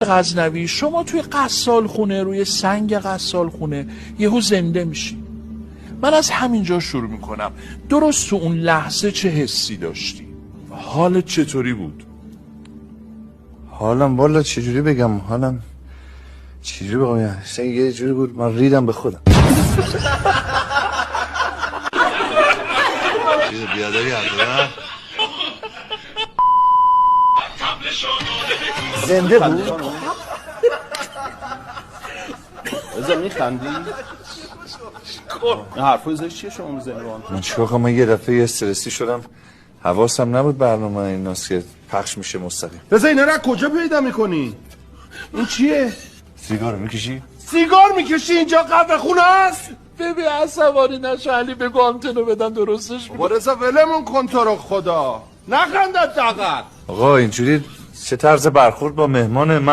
غزنوی شما توی قصال خونه، روی سنگ قصال خونه یهو زنده میشی. من از همینجا شروع میکنم. درست تو اون لحظه چه حسی داشتی؟ حالت چطوری بود؟ حالم والا چجوری بگم، چجوری بگم، یه جوری بود من ریدم به خودم. چیز بیاداری هست زنده بود. ازا میخندی؟ این حرفای ازش چیه شما میزنی با من چیکار کنم؟ من یه دفعه استرسی شدم، حواسم نبود برنامه ایناست که پخش میشه مستقیم. رضا اینا رو کجا پیدا میکنی؟ این چیه؟ سیگار میکشی؟ سیگار میکشی؟ اینجا قهوه خونه است؟ ببین عصبانی نشو علی، بگو آنتنو بدن درستش با رضا ولمون کن تو رو خدا، نخندت دقیق. آقا اینجوری چه طرز برخورد با مهمان من